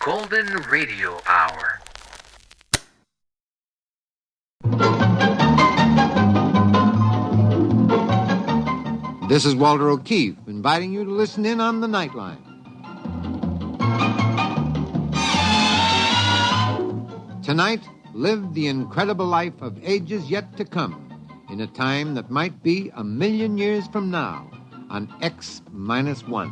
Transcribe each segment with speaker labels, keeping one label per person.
Speaker 1: Golden Radio Hour.
Speaker 2: This is Walter O'Keefe, inviting you to listen in on the Nightline. Tonight, live the incredible life of ages yet to come, in a time that might be 1,000,000 years from now, on X-1.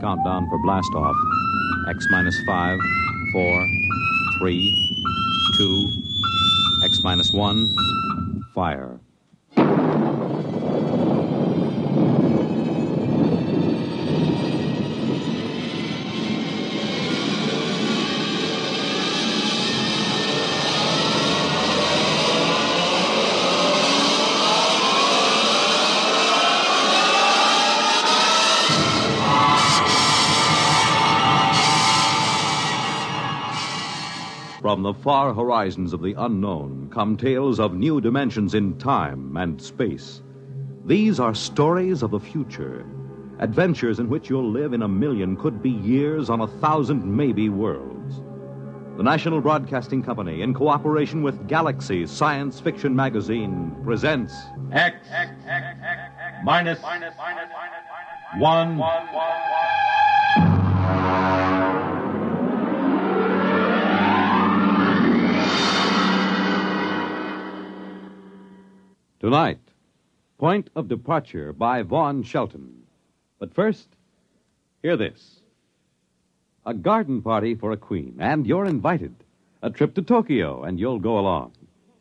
Speaker 3: Countdown for blast-off. X-5, 4, 3, 2, X-1, fire. From the far horizons of the unknown come tales of new dimensions in time and space. These are stories of the future, adventures in which you'll live in 1,000,000 could-be years on 1,000 maybe worlds. The National Broadcasting Company, in cooperation with Galaxy Science Fiction Magazine, presents
Speaker 4: X-1.
Speaker 3: Tonight, Point of Departure by Vaughn Shelton. But first, hear this. A garden party for a queen, and you're invited. A trip to Tokyo, and you'll go along.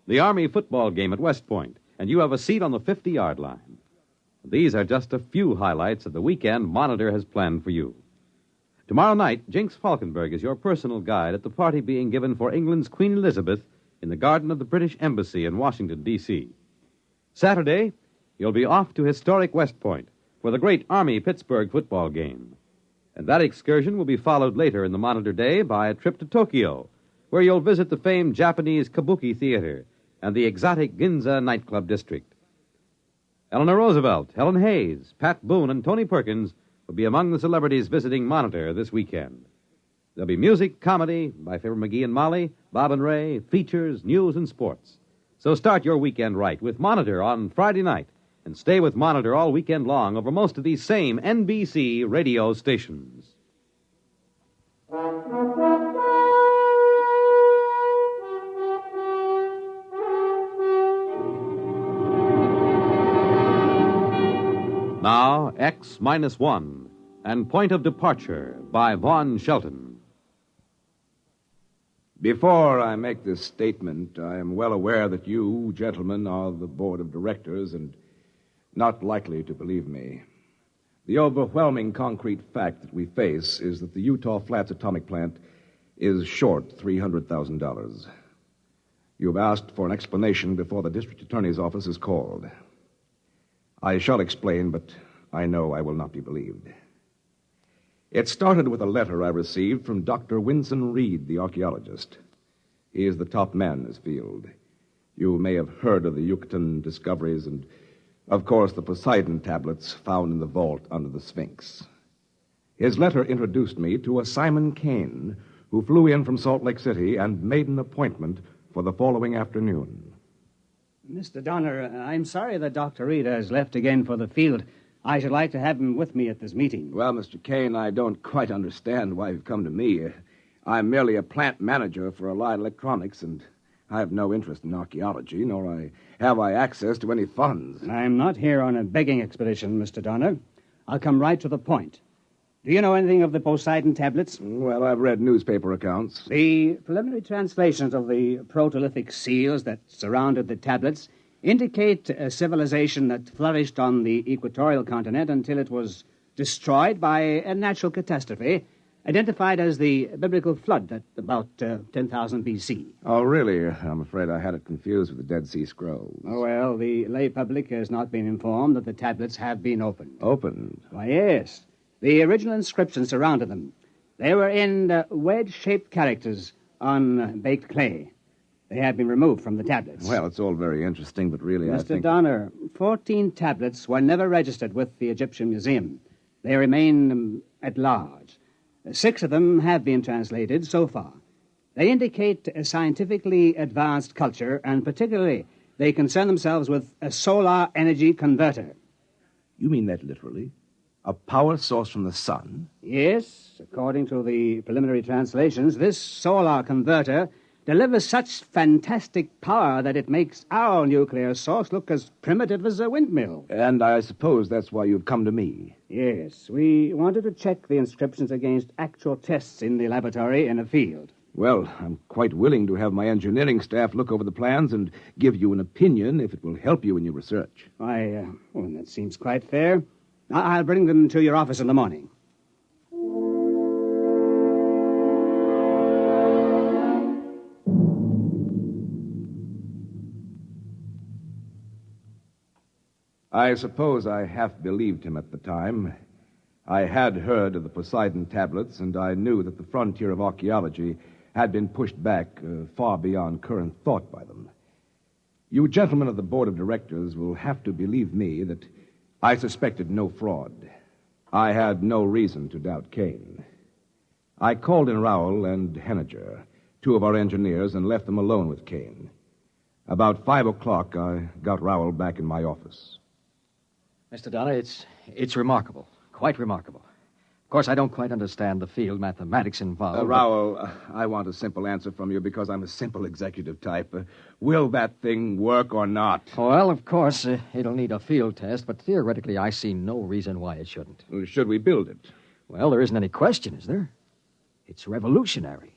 Speaker 3: The Army football game at West Point, and you have a seat on the 50-yard line. These are just a few highlights of the weekend Monitor has planned for you. Tomorrow night, Jinx Falkenberg is your personal guide at the party being given for England's Queen Elizabeth in the garden of the British Embassy in Washington, D.C. Saturday, you'll be off to historic West Point for the great Army-Pittsburgh football game. And that excursion will be followed later in the Monitor day by a trip to Tokyo, where you'll visit the famed Japanese Kabuki Theater and the exotic Ginza nightclub district. Eleanor Roosevelt, Helen Hayes, Pat Boone, and Tony Perkins will be among the celebrities visiting Monitor this weekend. There'll be music, comedy by Fibber McGee and Molly, Bob and Ray, features, news, and sports. So start your weekend right with Monitor on Friday night and stay with Monitor all weekend long over most of these same NBC radio stations. Now, X-1 and Point of Departure by Vaughn Shelton.
Speaker 5: Before I make this statement, I am well aware that you, gentlemen, are the board of directors and not likely to believe me. The overwhelming concrete fact that we face is that the Utah Flats atomic plant is short $300,000. You've asked for an explanation before the district attorney's office is called. I shall explain, but I know I will not be believed. It started with a letter I received from Dr. Winston Reed, the archaeologist. He is the top man in his field. You may have heard of the Yucatan discoveries and, of course, the Poseidon tablets found in the vault under the Sphinx. His letter introduced me to a Simon Kane, who flew in from Salt Lake City and made an appointment for the following afternoon.
Speaker 6: Mr. Donner, I'm sorry that Dr. Reed has left again for the field. I should like to have him with me at this meeting.
Speaker 5: Well, Mr. Kane, I don't quite understand why you've come to me. I'm merely a plant manager for Allied Electronics, and I have no interest in archaeology, nor have I access to any funds.
Speaker 6: I'm not here on a begging expedition, Mr. Donner. I'll come right to the point. Do you know anything of the Poseidon tablets?
Speaker 5: Well, I've read newspaper accounts.
Speaker 6: The preliminary translations of the protolithic seals that surrounded the tablets indicate a civilization that flourished on the equatorial continent until it was destroyed by a natural catastrophe, identified as the biblical flood at about 10,000 B.C.
Speaker 5: Oh, really? I'm afraid I had it confused with the Dead Sea Scrolls.
Speaker 6: Oh, well, the lay public has not been informed that the tablets have been opened.
Speaker 5: Opened?
Speaker 6: Why, yes. The original inscriptions surrounded them. They were in wedge-shaped characters on baked clay. They have been removed from the tablets.
Speaker 5: Well, it's all very interesting, but really, I
Speaker 6: Mr.
Speaker 5: think...
Speaker 6: Donner, 14 tablets were never registered with the Egyptian Museum. They remain at large. 6 of them have been translated so far. They indicate a scientifically advanced culture, and particularly they concern themselves with a solar energy converter.
Speaker 5: You mean that literally? A power source from the sun?
Speaker 6: Yes, according to the preliminary translations, this solar converter delivers such fantastic power that it makes our nuclear source look as primitive as a windmill.
Speaker 5: And I suppose that's why you've come to me.
Speaker 6: Yes, we wanted to check the inscriptions against actual tests in the laboratory in a field.
Speaker 5: Well, I'm quite willing to have my engineering staff look over the plans and give you an opinion if it will help you in your research.
Speaker 6: Why, that seems quite fair. I'll bring them to your office in the morning.
Speaker 5: I suppose I half believed him at the time. I had heard of the Poseidon tablets, and I knew that the frontier of archaeology had been pushed back far beyond current thought by them. You gentlemen of the board of directors will have to believe me that I suspected no fraud. I had no reason to doubt Kane. I called in Rowell and Henniger, 2 of our engineers, and left them alone with Kane. About 5 o'clock, I got Rowell back in my office.
Speaker 4: Mr. Donner, it's remarkable. Quite remarkable. Of course, I don't quite understand the field mathematics involved.
Speaker 5: Rowell, I want a simple answer from you because I'm a simple executive type. Will that thing work or not?
Speaker 4: Well, of course, it'll need a field test, but theoretically, I see no reason why it shouldn't.
Speaker 5: Should we build it?
Speaker 4: Well, there isn't any question, is there? It's revolutionary.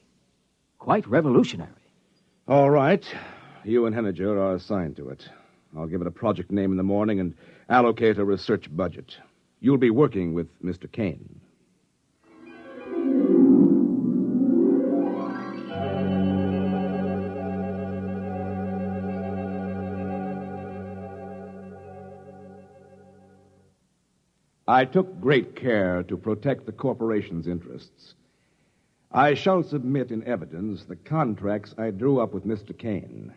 Speaker 4: Quite revolutionary.
Speaker 5: All right. You and Henniger are assigned to it. I'll give it a project name in the morning and allocate a research budget. You'll be working with Mr. Kane. I took great care to protect the corporation's interests. I shall submit in evidence the contracts I drew up with Mr. Kane.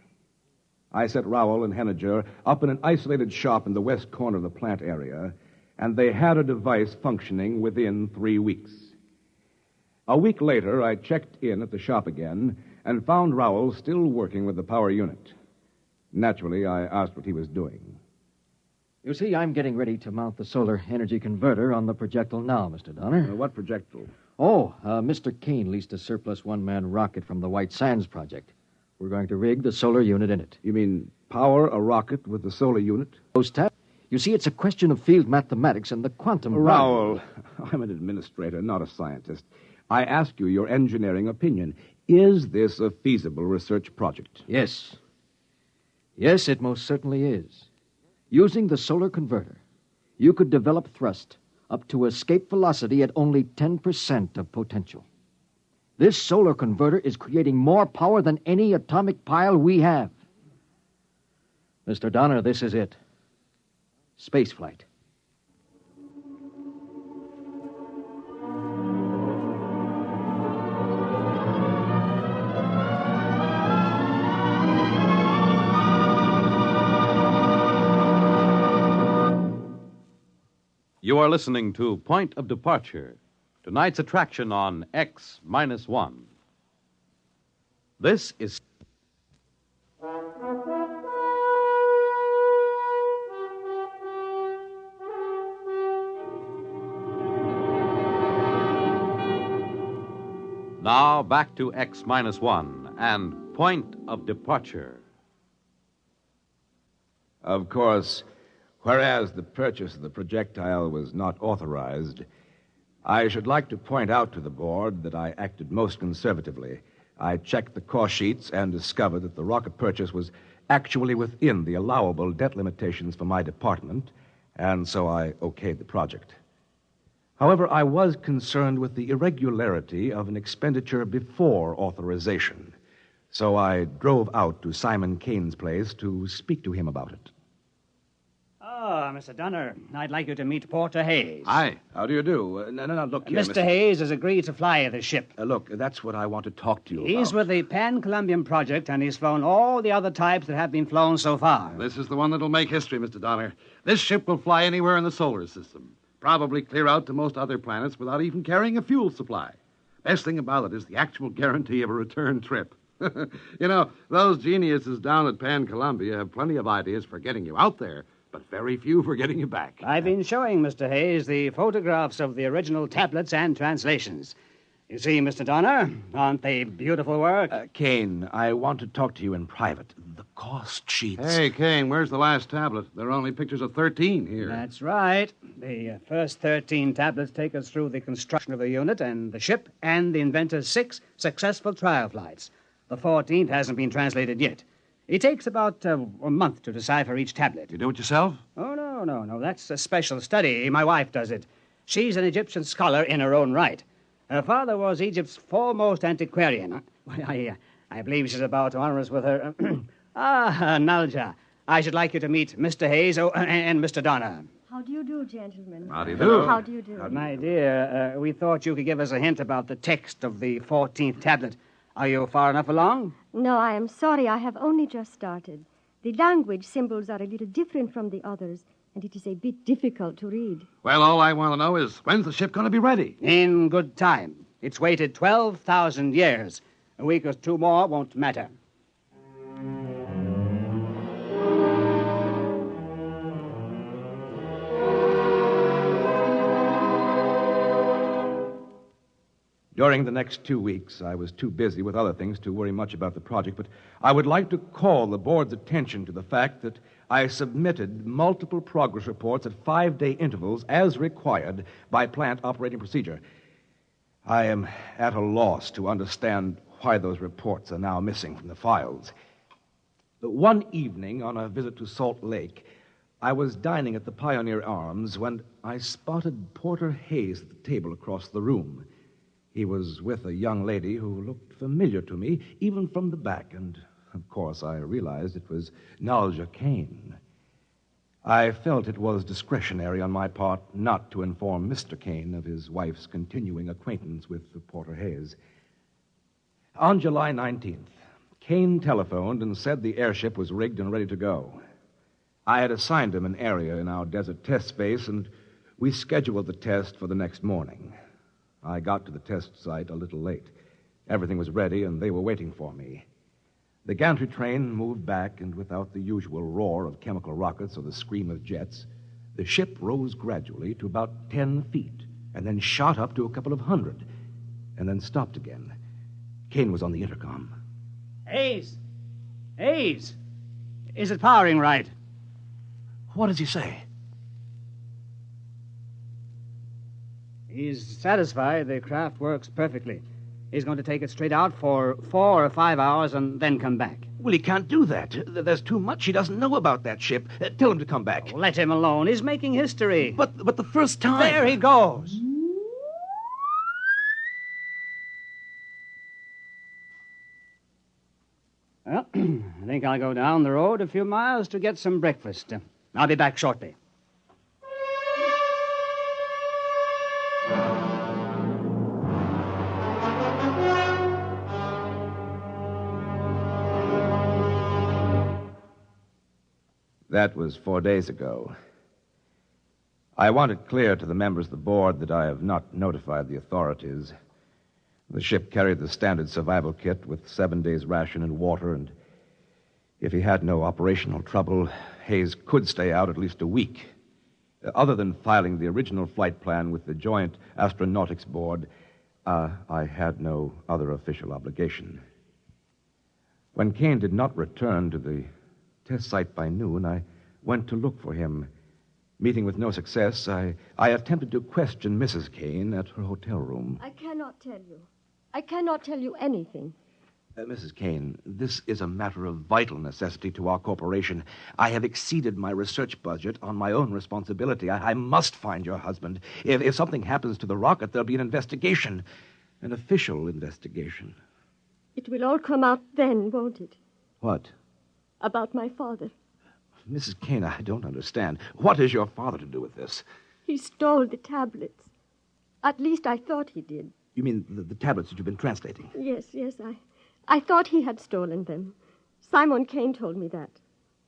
Speaker 5: I set Rowell and Henniger up in an isolated shop in the west corner of the plant area, and they had a device functioning within 3 weeks. A week later, I checked in at the shop again and found Rowell still working with the power unit. Naturally, I asked what he was doing.
Speaker 4: You see, I'm getting ready to mount the solar energy converter on the projectile now, Mr. Donner.
Speaker 5: What projectile?
Speaker 4: Mr. Kane leased a surplus one-man rocket from the White Sands project. We're going to rig the solar unit in it.
Speaker 5: You mean power a rocket with the solar unit?
Speaker 4: You see, it's a question of field mathematics and the quantum...
Speaker 5: Rowell, I'm an administrator, not a scientist. I ask you your engineering opinion. Is this a feasible research project?
Speaker 4: Yes. Yes, it most certainly is. Using the solar converter, you could develop thrust up to escape velocity at only 10% of potential. This solar converter is creating more power than any atomic pile we have. Mr. Donner, this is it. Spaceflight.
Speaker 3: You are listening to Point of Departure, tonight's attraction on X-1. This is... Now back to X-1 and Point of Departure.
Speaker 5: Of course, whereas the purchase of the projectile was not authorized, I should like to point out to the board that I acted most conservatively. I checked the cost sheets and discovered that the rocket purchase was actually within the allowable debt limitations for my department, and so I okayed the project. However, I was concerned with the irregularity of an expenditure before authorization, so I drove out to Simon Kane's place to speak to him about it.
Speaker 6: Oh, Mr. Donner, I'd like you to meet Porter Hayes.
Speaker 5: Hi. How do you do? No, look here,
Speaker 6: Mr. Hayes has agreed to fly the ship.
Speaker 5: Look, that's what I want to talk to you
Speaker 6: He's
Speaker 5: about.
Speaker 6: with the Pan-Columbian Project, and he's flown all the other types that have been flown so far.
Speaker 7: This is the one that'll make history, Mr. Donner. This ship will fly anywhere in the solar system. Probably clear out to most other planets without even carrying a fuel supply. Best thing about it is the actual guarantee of a return trip. You know, those geniuses down at Pan-Columbia have plenty of ideas for getting you out there, but very few for getting you back.
Speaker 6: I've been showing Mr. Hayes the photographs of the original tablets and translations. You see, Mr. Donner, aren't they beautiful work?
Speaker 5: Kane, I want to talk to you in private. The cost sheets.
Speaker 7: Hey, Kane, where's the last tablet? There are only pictures of 13 here.
Speaker 6: That's right. The first 13 tablets take us through the construction of the unit and the ship and the inventor's 6 successful trial flights. The 14th hasn't been translated yet. It takes about a month to decipher each tablet.
Speaker 7: You do it yourself?
Speaker 6: Oh, no. That's a special study. My wife does it. She's an Egyptian scholar in her own right. Her father was Egypt's foremost antiquarian. I believe she's about to honor us with her... Nalja. I should like you to meet Mr. Hayes and Mr. Donner.
Speaker 8: How do you do, gentlemen?
Speaker 7: How do you do?
Speaker 8: How do you do?
Speaker 6: My dear, we thought you could give us a hint about the text of the 14th tablet. Are you far enough along?
Speaker 8: No, I am sorry. I have only just started. The language symbols are a little different from the others, and it is a bit difficult to read.
Speaker 7: Well, all I want to know is, when's the ship going to be ready?
Speaker 6: In good time. It's waited 12,000 years. A week or 2 more won't matter.
Speaker 5: During the next 2 weeks, I was too busy with other things to worry much about the project, but I would like to call the board's attention to the fact that I submitted multiple progress reports at 5-day intervals as required by plant operating procedure. I am at a loss to understand why those reports are now missing from the files. One evening, on a visit to Salt Lake, I was dining at the Pioneer Arms when I spotted Porter Hayes at the table across the room. He was with a young lady who looked familiar to me, even from the back, and, of course, I realized it was Nalja Kane. I felt it was discretionary on my part not to inform Mr. Kane of his wife's continuing acquaintance with Porter Hayes. On July 19th, Kane telephoned and said the airship was rigged and ready to go. I had assigned him an area in our desert test space, and we scheduled the test for the next morning. I got to the test site a little late. Everything was ready, and they were waiting for me. The gantry train moved back, and without the usual roar of chemical rockets or the scream of jets, the ship rose gradually to about 10 feet, and then shot up to a couple of hundred, and then stopped again. Kane was on the intercom.
Speaker 6: Hayes! Hayes! Is it powering right?
Speaker 5: What does he say?
Speaker 6: He's satisfied the craft works perfectly. He's going to take it straight out for 4 or 5 hours and then come back.
Speaker 5: Well, he can't do that. There's too much he doesn't know about that ship. Tell him to come back.
Speaker 6: Let him alone. He's making history.
Speaker 5: But the first time...
Speaker 6: There he goes. Well, I think I'll go down the road a few miles to get some breakfast. I'll be back shortly.
Speaker 5: That was 4 days ago. I want it clear to the members of the board that I have not notified the authorities. The ship carried the standard survival kit with 7 days' ration and water, and if he had no operational trouble, Hayes could stay out at least a week. Other than filing the original flight plan with the Joint Astronautics Board, I had no other official obligation. When Kane did not return to the test site by noon, I went to look for him. Meeting with no success, I attempted to question Mrs. Kane at her hotel room.
Speaker 8: I cannot tell you. I cannot tell you anything.
Speaker 5: Mrs. Kane, this is a matter of vital necessity to our corporation. I have exceeded my research budget on my own responsibility. I must find your husband. If something happens to the rocket, there'll be an investigation. An official investigation.
Speaker 8: It will all come out then, won't it?
Speaker 5: What?
Speaker 8: About my father.
Speaker 5: Mrs. Kane, I don't understand. What has your father to do with this?
Speaker 8: He stole the tablets. At least I thought he did.
Speaker 5: You mean the tablets that you've been translating?
Speaker 8: Yes, I thought he had stolen them. Simon Kane told me that.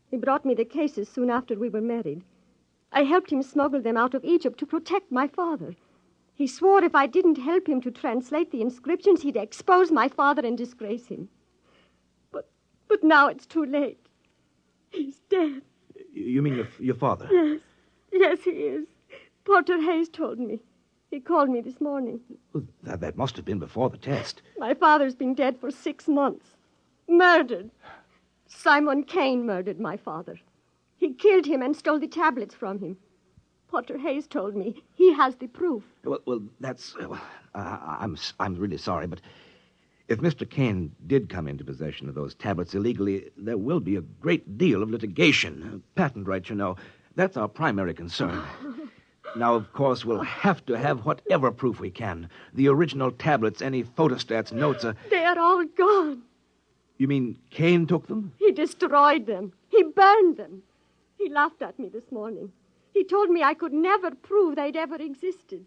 Speaker 8: He brought me the cases soon after we were married. I helped him smuggle them out of Egypt to protect my father. He swore if I didn't help him to translate the inscriptions, he'd expose my father and disgrace him. But now it's too late. He's dead.
Speaker 5: You mean your father?
Speaker 8: Yes, he is. Porter Hayes told me. He called me this morning.
Speaker 5: Well, that must have been before the test.
Speaker 8: My father's been dead for 6 months. Murdered. Simon Kane murdered my father. He killed him and stole the tablets from him. Porter Hayes told me he has the proof.
Speaker 5: Well, that's... I'm really sorry, but if Mr. Kane did come into possession of those tablets illegally, there will be a great deal of litigation. Patent rights, you know. That's our primary concern. Now, of course, we'll have to have whatever proof we can. The original tablets, any photostats, notes...
Speaker 8: They are all gone.
Speaker 5: You mean Kane took them?
Speaker 8: He destroyed them. He burned them. He laughed at me this morning. He told me I could never prove they'd ever existed.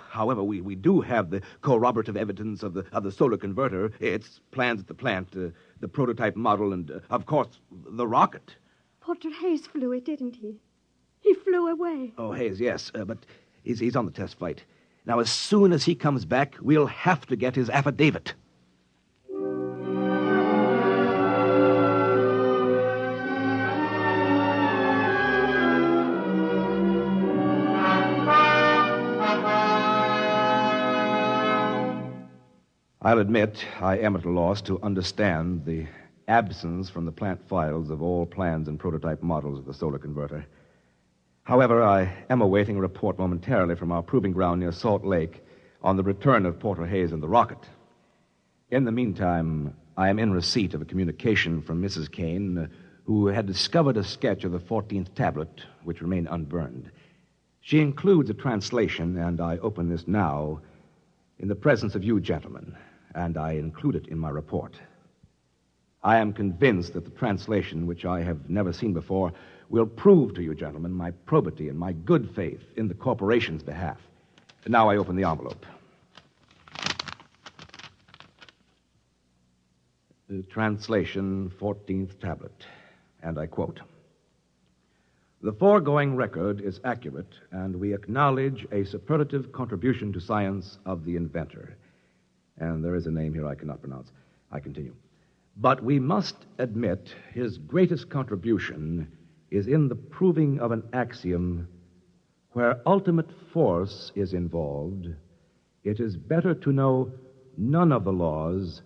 Speaker 5: However, we do have the corroborative evidence of the solar converter, its plans at the plant, the prototype model, and, of course, the rocket.
Speaker 8: Porter Hayes flew it, didn't he? He flew away.
Speaker 5: Oh, Hayes, yes, but he's on the test flight. Now, as soon as he comes back, we'll have to get his affidavit. I'll admit I am at a loss to understand the absence from the plant files of all plans and prototype models of the solar converter. However, I am awaiting a report momentarily from our proving ground near Salt Lake on the return of Porter Hayes and the rocket. In the meantime, I am in receipt of a communication from Mrs. Kane, who had discovered a sketch of the 14th tablet, which remained unburned. She includes a translation, and I open this now in the presence of you gentlemen, and I include it in my report. I am convinced that the translation, which I have never seen before, will prove to you gentlemen my probity and my good faith in the corporation's behalf. Now I open the envelope. The translation, 14th tablet, and I quote, "The foregoing record is accurate, and we acknowledge a superlative contribution to science of the inventor." And there is a name here I cannot pronounce. I continue. "But we must admit his greatest contribution is in the proving of an axiom where ultimate force is involved. It is better to know none of the laws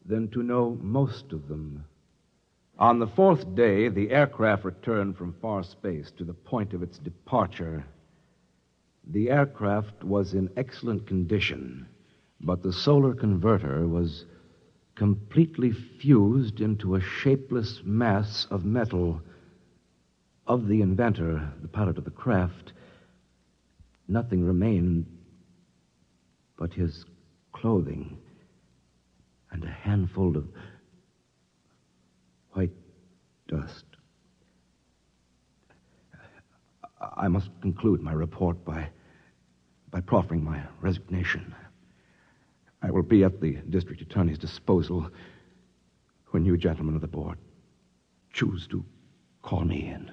Speaker 5: than to know most of them. On the 4th day, the aircraft returned from far space to the point of its departure. The aircraft was in excellent condition, but the solar converter was completely fused into a shapeless mass of metal. Of the inventor, the pilot of the craft, nothing remained but his clothing and a handful of white dust. I must conclude my report by proffering my resignation. I will be at the district attorney's disposal when you gentlemen of the board choose to call me in.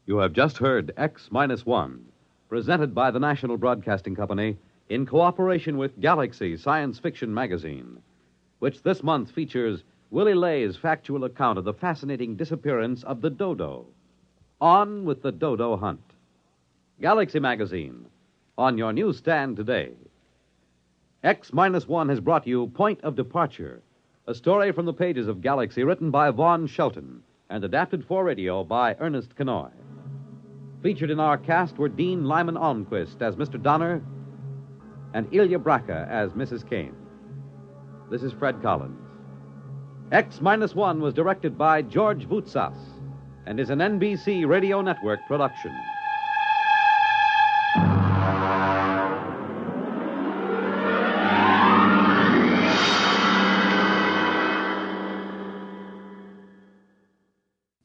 Speaker 3: You have just heard X-1, presented by the National Broadcasting Company in cooperation with Galaxy Science Fiction Magazine, which this month features Willie Lay's factual account of the fascinating disappearance of the dodo. On with the dodo hunt. Galaxy Magazine, on your newsstand today. X-1 has brought you Point of Departure, a story from the pages of Galaxy written by Vaughn Shelton and adapted for radio by Ernest Kenoy. Featured in our cast were Dean Lyman Almquist as Mr. Donner and Ilya Braca as Mrs. Kane. This is Fred Collins. X-1 was directed by George Voutsas. and is an NBC Radio Network production.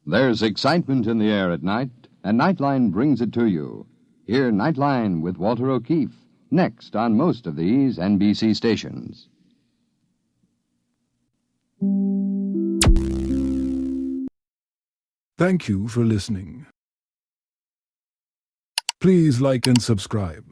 Speaker 9: There's excitement in the air at night, and Nightline brings it to you. Hear Nightline with Walter O'Keefe, next on most of these NBC stations.
Speaker 10: Thank you for listening. Please like and subscribe.